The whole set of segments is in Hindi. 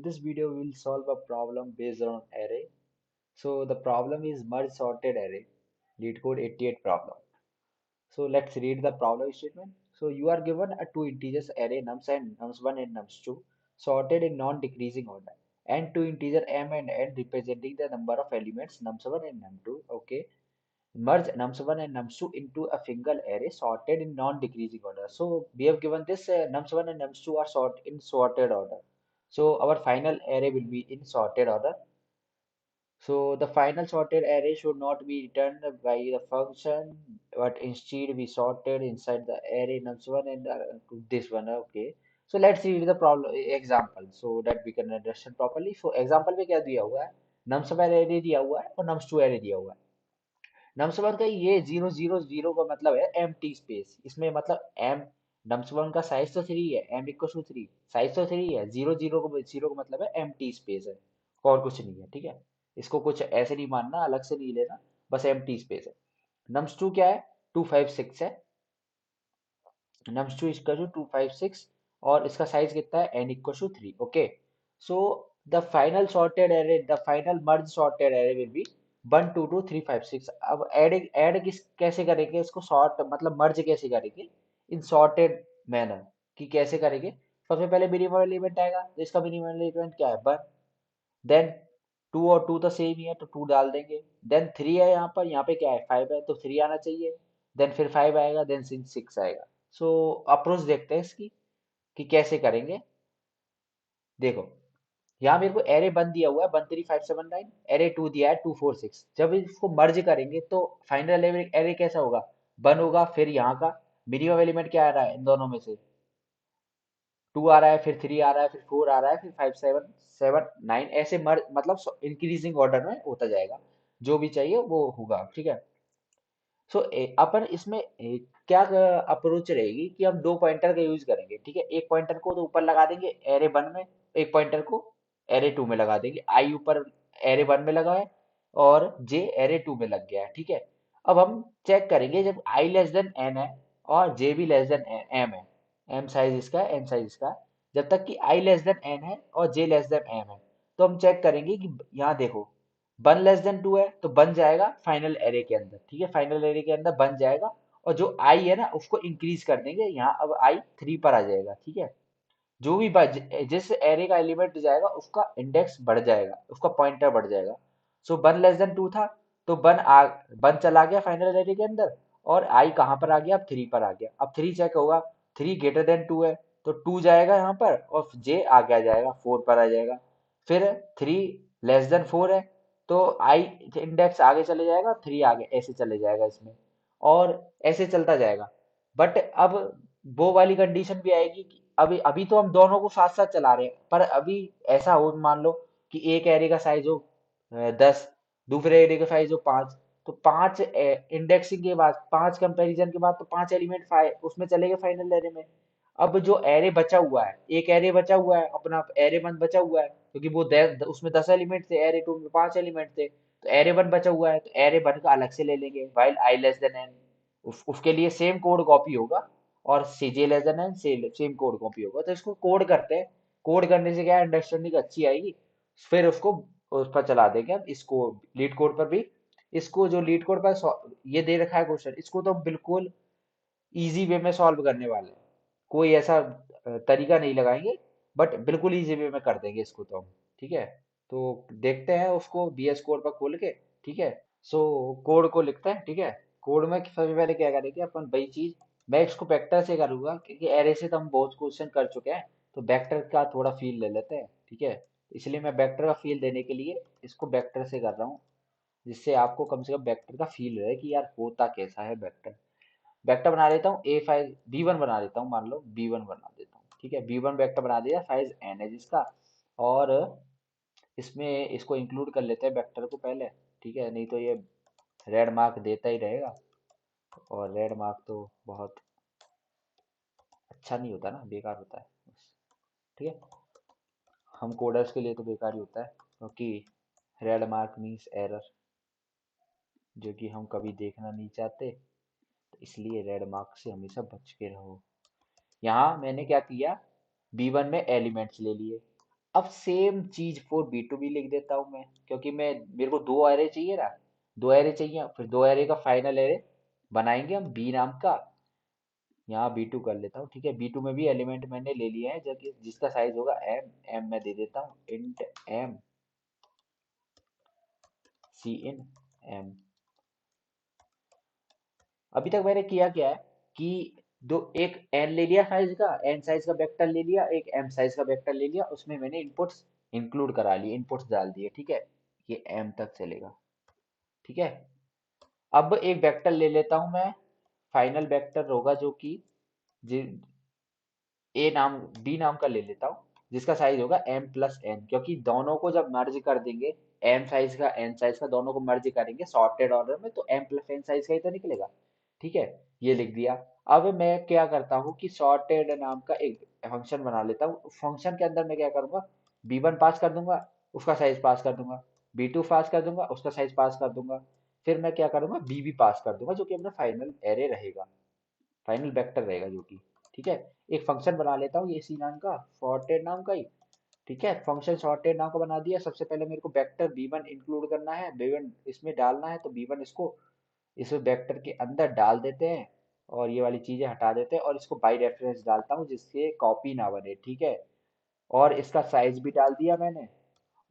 this video we will solve a problem based on array. So the problem is merge sorted array, lead code 88 problem. So let's read the problem statement. So you are given a two integers array nums and nums1 and nums2 sorted in non-decreasing order and two integer m and n representing the number of elements nums1 and num2. Okay. Merge nums1 and nums2 into a single array sorted in non-decreasing order. So we have given this nums1 and nums2 are sorted order. So our final array will be in sorted order. So the final sorted array should not be returned by the function, but instead we sorted inside the array nums1 and this one. Okay. So let's read the problem example so that we can understand properly. So example में क्या दिया हुआ है? nums1 array दिया हुआ है और nums2 array दिया हुआ है. नम्स वन का ये 0 0 0 का मतलब है एम टी स्पेस. इसमें मतलब एम नम्स वन का साइज तो 3 है, एम इक्वल टू 3 साइज तो 3 है. 0 0 का मतलब है एम टी स्पेस है और कुछ नहीं है. ठीक है, इसको कुछ ऐसे नहीं मानना, अलग से नहीं लेना, बस एम टी स्पेस है. नम्स टू क्या है? 256 है. nums2 इक्वल टू 256 और इसका साइज कितना है? n equal to 3. Okay. So the final sorted array, the final merge sorted array will be 1 2 2 3 5 6. अब ऐड किस कैसे करेंगे इसको? सॉर्ट मतलब मर्ज कैसे करेंगे इन सॉर्टेड मैनर कि कैसे करेंगे? सबसे पहले मिनिमम एलिमेंट आएगा, तो इसका मिनिमम एलिमेंट क्या है? 1. देन 2 और 2 तो सेम ही है तो 2 डाल देंगे. देन 3 है, यहाँ पे क्या है? 5 है तो 3 आना चाहिए. देन फिर 5 आएगा, देन 6 आएगा. सो अप्रोच देखते हैं इसकी कि कैसे करेंगे. देखो, यहाँ मेरे को एरे 1 दिया हुआ है 1 3 5 7 9, एरे 2 दिया है 2 4 6. जब इसको मर्ज करेंगे तो फाइनल एरे कैसा होगा? 1 होगा. फिर यहाँ का मिनिमम एलिमेंट क्या आ रहा है इन दोनों में से? 2 आ रहा है, फिर 3 आ रहा है, फिर 4 आ रहा है, फिर 5 7 7 9, ऐसे मर्ज मतलब इंक्रीजिंग ऑर्डर में होता जाएगा. जो भी चाहिए वो होगा. ठीक है. सो अपन इसमें क्या अप्रोच रहेगी कि हम दो पॉइंटर का यूज करेंगे. ठीक है, एक पॉइंटर को तो ऊपर लगा देंगे एरे वन में, एक पॉइंटर को एरे टू में लगा देंगे. आई ऊपर एरे वन में लगा है और जे एरे टू में लग गया है. ठीक है. अब हम चेक करेंगे जब आई लेस देन एन है और जे भी लेस देन एम है, एम साइज इसका है, एन साइज इसका है, जब तक कि आई लेस देन एन है और जे लेस देन एम है, तो हम चेक करेंगे कि यहाँ देखो 1 <2 है तो बन जाएगा फाइनल एरे के अंदर. ठीक है, फाइनल एरे के अंदर बन जाएगा. और जो आई है ना उसको इंक्रीज कर देंगे, यहाँ अब आई 3 पर आ जाएगा. ठीक है, जो भी जिस एरे का एलिमेंट जाएगा उसका इंडेक्स बढ़ जाएगा, उसका पॉइंटर बढ़ जाएगा. सो 1 <2 था तो वन चला गया फाइनल एरे के अंदर और आई कहाँ पर आ गया? अब 3 पर आ गया. अब 3 चेक होगा, 3 <2 है तो 2 जाएगा यहाँ पर और जे आगे आ जाएगा, 4 पर आ जाएगा. फिर 3 <4 है तो आई इंडेक्स आगे चले जाएगा, 3 आगे, ऐसे चले जाएगा इसमें और ऐसे चलता जाएगा. बट अब वो वाली कंडीशन भी आएगी कि अभी अभी तो हम दोनों को साथ साथ चला रहे हैं, पर अभी ऐसा हो मान लो कि एक एरे का साइज हो 10, दूसरे एरे का साइज हो 5, तो 5 इंडेक्सिंग के बाद, 5 कंपैरिजन के बाद तो 5 एलिमेंट उसमें चलेगा फाइनल एरे में. अब जो एरे बचा हुआ है, एक एरे बचा हुआ है अपना, एरे वन बचा हुआ है क्योंकि वो उसमें 10 एलिमेंट थे, एरे टू में 5 एलिमेंट थे, तो एरे वन बचा हुआ है तो एरे वन का अलग से ले लेंगे while I less than N. उसके लिए सेम कोड कॉपी होगा और CJ less than N same code copy होगा. तो इसको कोड करते हैं. कोड करने से क्या अंडरस्टैंडिंग अच्छी आएगी. फिर उसको उस पर चला देंगे हम इसको लीड कोड पर भी. इसको जो लीड कोड पर ये दे रखा है क्वेश्चन, इसको तो बिल्कुल इजी वे में सॉल्व करने वाले हैं. कोई ऐसा तरीका नहीं लगाएंगे, बट बिल्कुल इजी वे में कर देंगे इसको तो हम. ठीक है, तो देखते हैं उसको बीएस कोड पर खोल के. ठीक है. सो कोड को लिखते हैं. ठीक है, कोड में सबसे पहले क्या करेंगे अपन, वही चीज मैं इसको वेक्टर से करूंगा क्योंकि एरे से तो हम बहुत क्वेश्चन कर चुके हैं, तो वेक्टर का थोड़ा फील ले लेते हैं. ठीक है, इसलिए मैं वेक्टर का फील देने के लिए इसको वेक्टर से कर रहा हूँ, जिससे आपको कम से कम वेक्टर का फील रहे कि यार होता कैसा है वेक्टर. वेक्टर बना लेता हूँ ए फाइल बी वन बना देता हूँ, मान लो बी वन बना देता हूँ. ठीक है, बी वन वेक्टर बना दिया, साइज एन है जिसका. और इसमें इसको इंक्लूड कर लेते हैं वेक्टर को पहले. ठीक है, नहीं तो ये रेड मार्क देता ही रहेगा और रेड मार्क तो बहुत अच्छा नहीं होता ना, बेकार होता है. ठीक है, हम कोडर्स के लिए तो बेकार ही होता है क्योंकि रेड मार्क मीन्स एरर, जो कि हम कभी देखना नहीं चाहते, तो इसलिए रेड मार्क से हमेशा बच के रहो. यहाँ मैंने क्या किया, बी वन में एलिमेंट्स ले लिए. अब सेम चीज फॉर बी टू भी लिख देता हूँ मैं, क्योंकि मैं मेरे को दो एरे चाहिए ना, दो एरे चाहिए, फिर दो एरे का फाइनल एरे बनाएंगे हम बी नाम का। यहाँ बी टू कर लेता हूँ, ठीक है। बी टू में भी एलिमेंट मैंने ले लिया है, जो कि जिसका साइज होगा एम। एम मैं दे देता हूँ int M C in M. अभी तक मैंने किया क्या है कि दो, एक एन ले लिया साइज का, एन साइज का वेक्टर ले लिया, एक एम साइज का वेक्टर ले लिया, उसमें मैंने इनपुट्स इंक्लूड करा लिए, इनपुट्स डाल दिए, ठीक है। ये एम तक चलेगा, ठीक है। अब एक वेक्टर ले लेता हूं मैं, फाइनल वेक्टर होगा जो कि ए नाम बी नाम का ले लेता हूँ, जिसका साइज होगा एम प्लस एन, क्योंकि दोनों को जब मर्ज कर देंगे, एम साइज का एन साइज का दोनों को मर्ज करेंगे सॉर्टेड ऑर्डर में, तो एम प्लस एन साइज का ही तो निकलेगा, ठीक है। ये लिख दिया। अब मैं क्या करता हूँ कि सॉर्टेड नाम का एक फंक्शन बना लेता हूँ। फंक्शन के अंदर मैं क्या करूंगा, बी वन पास कर दूंगा, उसका साइज पास कर दूंगा, बी टू पास कर दूंगा, उसका साइज पास कर दूंगा, फिर मैं क्या करूंगा, बी भी पास कर दूंगा, जो कि अपना फाइनल एरे रहेगा, फाइनल वेक्टर रहेगा जो कि, ठीक है। एक फंक्शन बना लेता हूँ ये इसी नाम का, सॉर्टेड नाम का ही, ठीक है। फंक्शन सॉर्टेड नाम का बना दिया। सबसे पहले मेरे को वेक्टर b1 इंक्लूड करना है, b1 इसमें डालना है, तो b1 इसको इस वेक्टर के अंदर डाल देते हैं, और ये वाली चीजें हटा देते हैं, और इसको बाई रेफरेंस डालता हूँ जिससे कॉपी ना बने, ठीक है। और इसका साइज भी डाल दिया मैंने।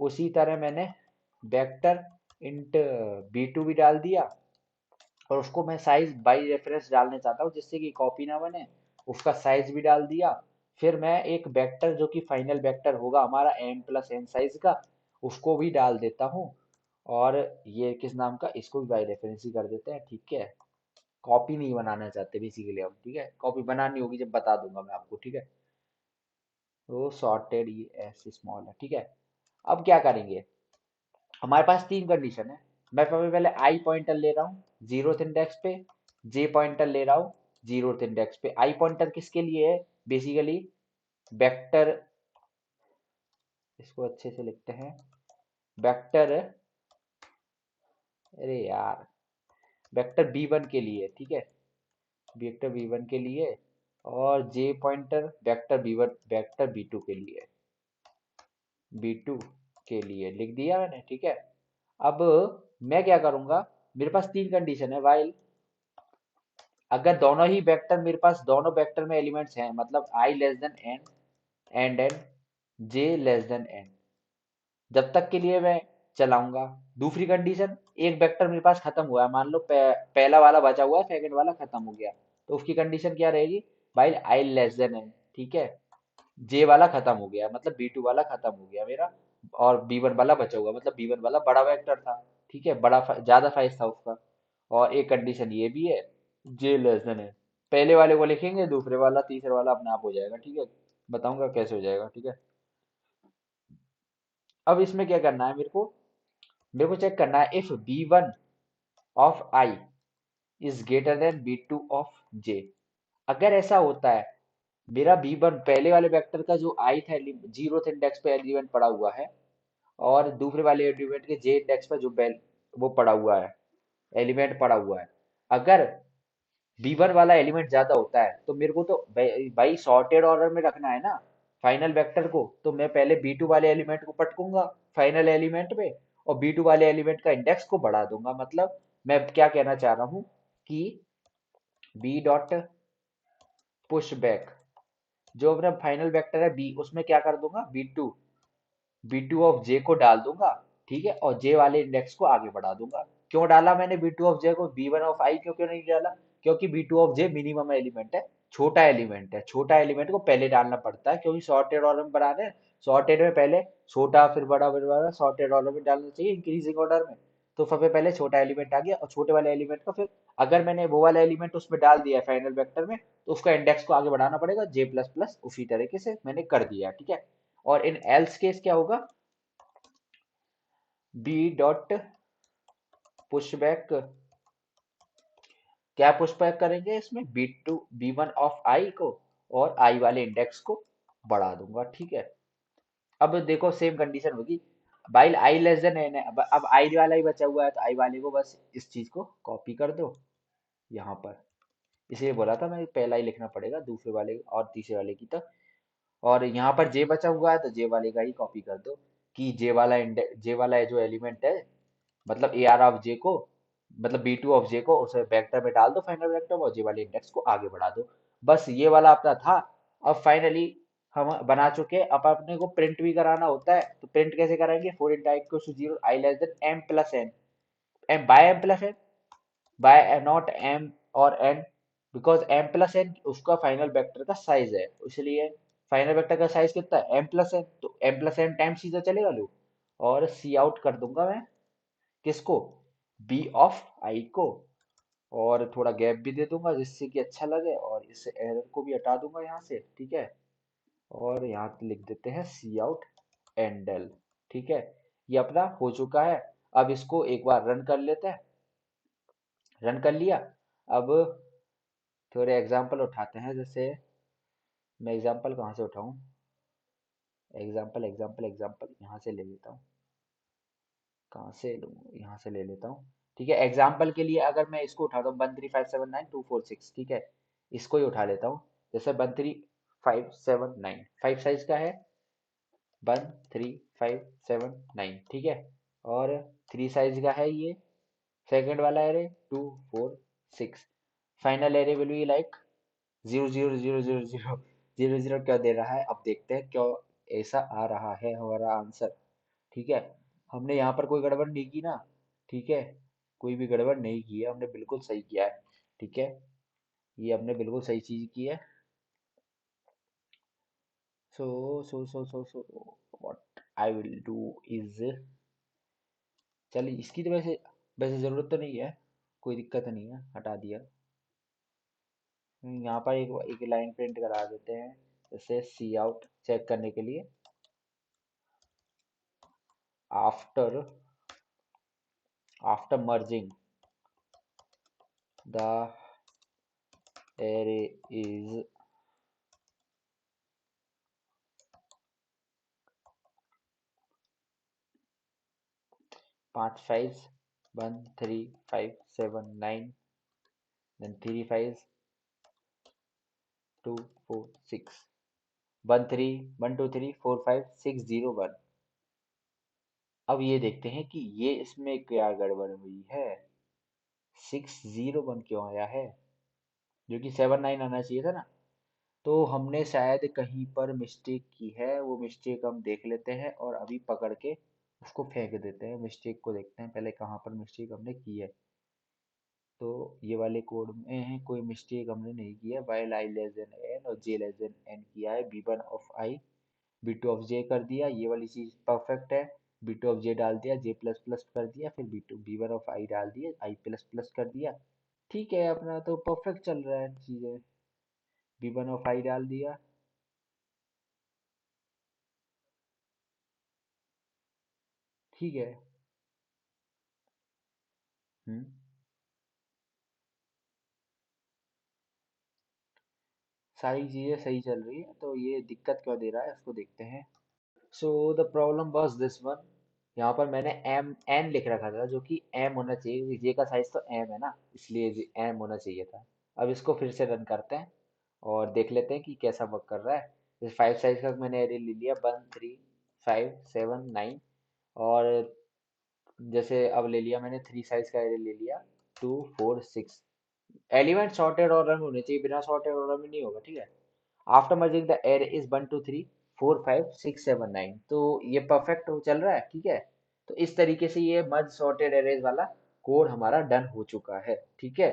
उसी तरह मैंने वेक्टर इंट b2 भी डाल दिया, और उसको मैं साइज बाई रेफरेंस डालने चाहता हूँ जिससे कि कॉपी ना बने, उसका साइज भी डाल दिया। फिर मैं एक वेक्टर जो कि फाइनल वेक्टर होगा हमारा एम प्लस एन साइज का, उसको भी डाल देता हूँ। और ये किस नाम का, इसको भी बाई रेफरेंस ही कर देते हैं, ठीक है। कॉपी नहीं बनाना चाहते बेसिकली हम, ठीक है। कॉपी बनानी होगी जब बता दूंगा मैं आपको, ठीक है। तो सॉर्टेड ये ऐसे स्मॉल है, ठीक है। अब क्या करेंगे, हमारे पास तीन कंडीशन है। मैं सबसे पहले आई पॉइंटर ले रहा हूँ जीरो इंडेक्स पे, जे पॉइंटर ले रहा हूँ जीरो इंडेक्स पे। आई पॉइंटर किसके लिए है, बेसिकली वेक्टर, इसको अच्छे से लिखते हैं, वेक्टर, अरे यार, वेक्टर बी वन के लिए, ठीक है, वेक्टर बी वन के लिए। और J pointer vector B one, vector B two के लिए, बी टू के लिए लिख दिया मैंने, ठीक है। अब मैं क्या करूंगा, मेरे पास तीन कंडीशन है, वाइल अगर दोनों ही वेक्टर मेरे पास, दोनों वेक्टर में एलिमेंट्स हैं, मतलब I less than N and N, J less than N, जब तक के लिए मैं चलाऊंगा। दूसरी कंडीशन, एक वेक्टर मेरे पास खत्म हुआ है, मान लो पहला वाला बचा हुआ है, सेकंड वाला खत्म हो गया, तो उसकी कंडीशन क्या रहेगी, भाई आई लेस देन एन, ठीक है। जे वाला खत्म हो गया, मतलब बी टू वाला खत्म हो गया मेरा, और बी वन वाला बचा हुआ, मतलब बी वन वाला बड़ा वेक्टर था, ठीक है, बड़ा ज्यादा साइज था उसका। और एक कंडीशन ये भी है, जे लेस देन है। पहले वाले को लिखेंगे, दूसरे वाला तीसरे वाला अपने आप हो जाएगा, ठीक है। बताऊंगा कैसे हो जाएगा, ठीक है। अब इसमें क्या करना है मेरे को चेक करना है, if B one of I is greater than B two of J. अगर ऐसा होता है, मेरा बी वन पहले वाले वेक्टर का जो आई था, जीरो इंडेक्स पे एलिमेंट पड़ा हुआ है, और दूसरे वाले एलिमेंट के जे इंडेक्स पे जो बेल वो पड़ा हुआ है, एलिमेंट पड़ा हुआ है, अगर बी वन वाला एलिमेंट ज्यादा होता है, तो मेरे को तो भाई सॉर्टेड ऑर्डर में रखना है ना फाइनल वेक्टर को, तो मैं पहले बी टू वाले एलिमेंट को पटकूंगा फाइनल एलिमेंट पे, और बी टू वाले एलिमेंट का इंडेक्स को बढ़ा दूंगा। मतलब मैं क्या कहना चाह रहा हूँ कि बी डॉट पुश बैक, जो अपना फाइनल वेक्टर है बी, उसमें क्या कर दूंगा, बी टू ऑफ जे को डाल दूंगा, ठीक है, और जे वाले इंडेक्स को आगे बढ़ा दूंगा। क्यों डाला मैंने बी टू ऑफ जे को, बी वन ऑफ आई क्यों नहीं डाला, क्योंकि B two of J minimum element है, छोटा एलिमेंट है, छोटा एलिमेंट को पहले डालना पड़ता है, क्योंकि सॉर्टेड ऑर्डर में बनाने, सॉर्टेड में पहले छोटा फिर बड़ा सॉर्टेड ऑर्डर में डालना चाहिए, इंक्रीजिंग ऑर्डर में। तो सबसे पहले छोटा एलिमेंट आ गया, और छोटे वाले एलिमेंट को फिर, अगर मैंने वो वाला एलिमेंट उसमें डाल दिया है फाइनल वेक्टर में, तो उसका इंडेक्स को आगे बढ़ाना पड़ेगा जे प्लस प्लस, उसी तरीके से मैंने कर दिया, ठीक है। और इन एल्स केस क्या होगा, बी डॉट पुशबैक, क्या पुशबैक करेंगे इसमें, B two B one of I को, और आई वाले इंडेक्स को बढ़ा दूंगा, ठीक है। अब देखो सेम कंडीशन होगी, while I less than N है, अब आई वाला ही बचा हुआ है, तो आई वाले को बस इस चीज को कॉपी कर दो यहाँ पर। इसलिए बोला था मैं पहला ही लिखना पड़ेगा दूसरे वाले और तीसरे वाले की, तो और यहाँ पर जे बचा हुआ है तो जे वाले का ही कॉपी कर दो, कि जे वाला जो एलिमेंट है, मतलब ए आर ऑफ जे को, मतलब बी टू ऑफ जे को उसे वेक्टर में डाल दो, फाइनल वेक्टर में, और जे वाले इंडेक्स को आगे बढ़ा दो। बस ये वाला अपना था। अब फाइनली हम बना चुके हैं। अब अपने को प्रिंट भी कराना होता है, तो प्रिंट कैसे कराएंगे? For into I equals to zero, I less than M plus N, M by M plus N, by not M और N, because M plus N उसका फाइनल वेक्टर का साइज है, इसलिए फाइनल वेक्टर का साइज कितना है? एम प्लस एन, तो एम प्लस एन टाइम सीधा चलेगा लो, और सी आउट कर दूंगा मैं किसको? बी ऑफ आई को, और थोड़ा गैप भी दे दूंगा जिससे कि अच्छा लगे, और इस एरर को भी हटा दूंगा यहाँ से, ठीक है। और यहाँ लिख देते हैं सी आउट एंडल, ठीक है। ये अपना हो चुका है। अब इसको एक बार रन कर लेते हैं। रन कर लिया। अब थोड़े एग्जाम्पल उठाते हैं, जैसे मैं एग्जाम्पल कहाँ से उठाऊं? एग्जाम्पल एग्जाम्पल एग्जाम्पल यहाँ से ले लेता हूँ। कहाँ से लूँ? यहाँ से ले लेता हूँ। ठीक है, एग्जाम्पल के लिए अगर मैं इसको उठाता हूँ 13579 246, ठीक है, इसको ही उठा लेता हूँ। जैसे 13579 फाइव साइज का है, 13579, ठीक है। और थ्री साइज का है ये सेकंड वाला array, 246। Final array will be like 0 0 0 0 0 0 0 क्या दे रहा है? अब देखते हैं क्यों ऐसा आ रहा है हमारा आंसर, ठीक है। हमने यहाँ पर कोई गड़बड़ नहीं की ना, ठीक है, कोई भी गड़बड़ नहीं की है, हमने बिल्कुल सही किया है, ठीक है। ये हमने बिल्कुल सही चीज की है। So what I will do is, चलिए इसकी तो वैसे वैसे जरूरत तो नहीं है, कोई दिक्कत नहीं है, हटा दिया। यहाँ पर एक लाइन प्रिंट करा देते हैं, जैसे सी आउट चेक करने के लिए, after after merging the array is 5 5s 1 3 5 7 9, then 3 5s 2 4 6, 1 3 1 2 3 4 5 6 0 1। अब ये देखते हैं कि ये इसमें क्या गड़बड़ हुई है, 6 0 1 क्यों आया है, जो कि 7 9 आना चाहिए था ना। तो हमने शायद कहीं पर मिस्टेक की है, वो मिस्टेक हम देख लेते हैं और अभी पकड़ के उसको फेंक देते हैं। मिस्टेक को देखते हैं पहले कहाँ पर मिस्टेक हमने की है। तो ये वाले कोड में कोई मिस्टेक हमने नहीं की है। While I less than N और जे लेस देन एन किया है, B one of I B two of J कर दिया, ये वाली चीज परफेक्ट है। बी टू ऑफ जे डाल दिया, जे प्लस प्लस कर दिया, फिर बी वन ऑफ आई डाल दिया, आई प्लस प्लस कर दिया। ठीक है, अपना तो परफेक्ट चल रहा है चीजें। बी वन ऑफ आई डाल दिया, ठीक है। हम्म, सारी चीजें सही चल रही है, तो ये दिक्कत क्यों दे रहा है उसको देखते हैं। So the problem was this one. यहाँ पर मैंने एम एन लिख रखा था, जो कि एम होना चाहिए क्योंकि जे का साइज तो एम है ना, इसलिए एम होना चाहिए था। अब इसको फिर से रन करते हैं और देख लेते हैं कि कैसा वर्क कर रहा है। जैसे फाइव साइज का मैंने एरे ले लिया, 1 3 5 7 9, और जैसे अब ले लिया मैंने थ्री साइज का एरे ले लिया, 2 4 6। एलिमेंट सॉर्टेड और रन होने चाहिए, बिना सॉर्टेड और रन नहीं होगा, ठीक है। After merging the array is 1 2 3 4 5 6 7 9, तो ये परफेक्ट चल रहा है, ठीक है। तो इस तरीके से ये मर्ज सॉर्टेड एरेज वाला कोड हमारा डन हो चुका है, ठीक है।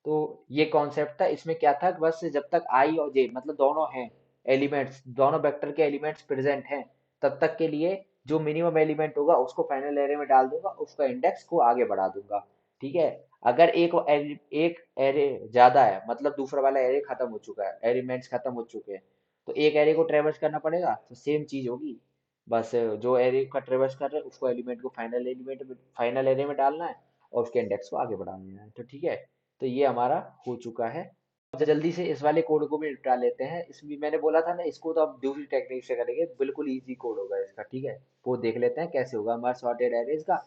तो ये कॉन्सेप्ट था, इसमें क्या था, बस जब तक आई और जे मतलब दोनों हैं एलिमेंट्स, दोनों वेक्टर के एलिमेंट्स प्रेजेंट हैं, तब तक के लिए जो मिनिमम एलिमेंट होगा उसको फाइनल एरे में डाल दूंगा, उसका इंडेक्स को आगे बढ़ा दूंगा, ठीक है। अगर एक एरे ज्यादा है, मतलब दूसरा वाला एरे खत्म हो चुका है, एलिमेंट्स खत्म हो चुके हैं, तो एक एरे को ट्रेवर्स करना पड़ेगा, तो सेम चीज होगी। बस जो एरे का ट्रेवर्स कर रहे हैं उसको एलिमेंट को फाइनल एरे में डालना है, और उसके इंडेक्स को आगे बढ़ाना है, तो ठीक है। तो ये हमारा हो चुका है। अब जल्दी से इस वाले कोड को भी निपटा लेते हैं। इसमें मैंने बोला था ना, इसको तो अब दूसरी टेक्निक से करेंगे, बिल्कुल इजी कोड होगा इसका, ठीक है। वो देख लेते हैं कैसे होगा हमारा सॉर्टेड एरेज का।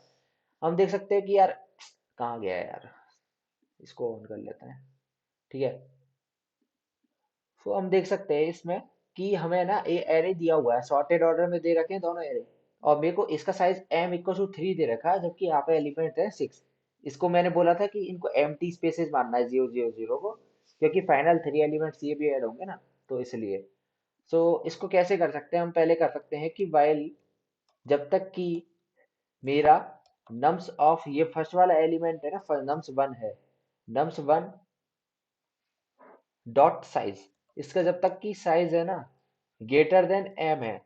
हम देख सकते हैं कि यार कहाँ गया है यार, इसको ऑन कर लेते हैं, ठीक है। तो हम देख सकते हैं इसमें कि हमें ना ये एरे दिया हुआ है, सॉर्टेड ऑर्डर में दे रखे हैं दोनों एरे, और मेरे को इसका साइज m इक्वल टू 3 दे रखा है, जबकि यहाँ पे एलिमेंट है 6। इसको मैंने बोला था कि इनको एम्प्टी स्पेसेस मानना है 0 0 0 को, क्योंकि फाइनल 3 एलिमेंट्स ये भी ऐड होंगे ना, तो इसलिए। सो इसको कैसे कर सकते हैं, हम पहले कर सकते हैं कि वाइल जब तक कि मेरा नम्स ऑफ ये फर्स्ट वाला एलिमेंट है ना, नम्स वन है, नम्स वन डॉट साइज, इसका जब तक कि साइज है ना ग्रेटर देन m है,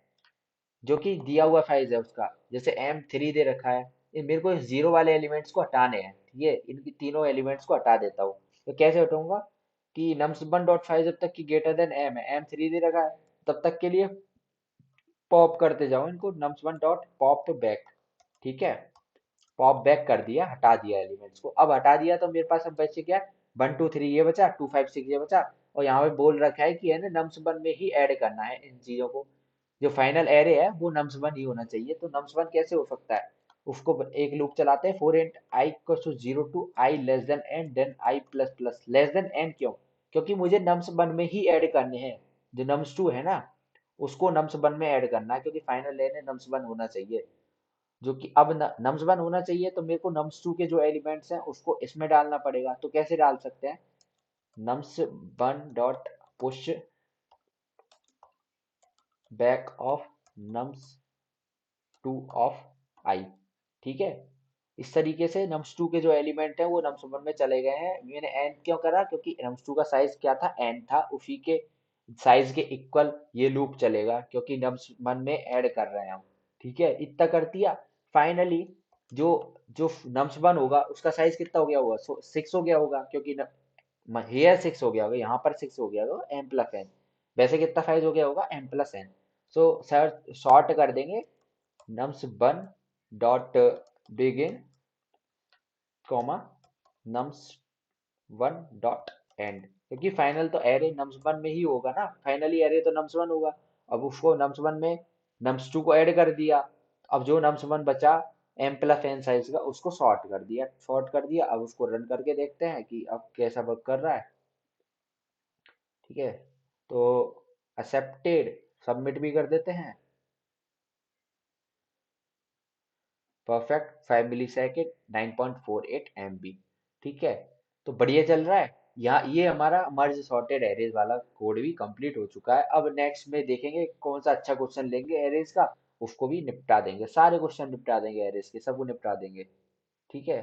जो कि दिया हुआ साइज है उसका, जैसे m3 दे रखा है, ये मेरे को इस जीरो वाले एलिमेंट्स को हटाने हैं, ठीक है, इनकी तीनों एलिमेंट्स को हटा देता हूँ। तो कैसे हटाऊंगा कि नम्स वन डॉट साइज जब तक कि ग्रेटर देन m है, m3 दे रखा है, तब तक के लिए पॉप करते जाओ इनको, nums one dot pop back, ठीक है, पॉप बैक कर दिया, हटा दिया एलिमेंट्स को। अब हटा दिया तो मेरे पास अब बचे क्या, 1 2 3 ये बचा, 2 5 6 ये बचा, और यहाँ पे बोल रखा है कि है ना नम्स वन में ही ऐड करना है इन चीजों को, जो फाइनल एरे है वो नम्स वन ही होना चाहिए। तो नम्स वन कैसे हो सकता है, उसको एक लूप चलाते हैं, for int I equal to 0 to i n then i plus plus n क्यों, क्योंकि मुझे नम्स वन में ही ऐड करने हैं, जो नम्स टू है ना उसको नम्स वन में ऐड करना है, क्योंकि फाइनल एरे नम्स वन होना चाहिए, जो कि अब नम्स वन होना चाहिए, तो मेरे को नम्स टू के जो एलिमेंट्स हैं उसको इसमें डालना पड़ेगा। तो कैसे डाल सकते हैं, nums one dot push back of nums two of I, ठीक है, इस तरीके से नम्स टू के जो एलिमेंट हैं वो नम्स वन में चले गए हैं। मैंने एन क्यों करा, क्योंकि नम्स टू का साइज क्या था, एन था, उसी के साइज के इक्वल ये लूप चलेगा, क्योंकि नम्स वन में ऐड कर रहे हैं हम, ठीक है, इतना कर दिया। फाइनली जो जो नम्स वन होगा उसका साइज कितना हो गया होगा, 6 हो गया होगा, क्योंकि हेयर 6 हो गया होगा, यहाँ पर 6 हो गया होगा, एम प्लस एन, वैसे कितना साइज हो गया होगा, M plus N. So sir sort कर देंगे, nums one dot begin comma nums one dot end, क्योंकि फाइनल तो एरे nums वन में ही होगा ना, फाइनली एरे तो nums वन होगा। अब उसको nums वन में nums टू को ऐड कर दिया, अब जो nums वन बचा m प्लस एन साइज का, उसको सॉर्ट कर दिया। अब उसको रन करके देखते हैं कि अब कैसा वर्क कर रहा है, ठीक है, तो एक्सेप्टेड, सबमिट भी कर देते हैं, परफेक्ट 5 मिली सेकेंड 9.48 MB, ठीक है, तो बढ़िया चल रहा है। यहाँ ये हमारा मर्ज सॉर्टेड एरेज वाला कोड भी कंप्लीट हो चुका है। अब नेक्स्ट में देखेंगे कौन सा अच्छा क्वेश्चन लेंगे एरेज का, उसको भी निपटा देंगे, सारे क्वेश्चन निपटा देंगे एरेज के, सबको निपटा देंगे, ठीक है।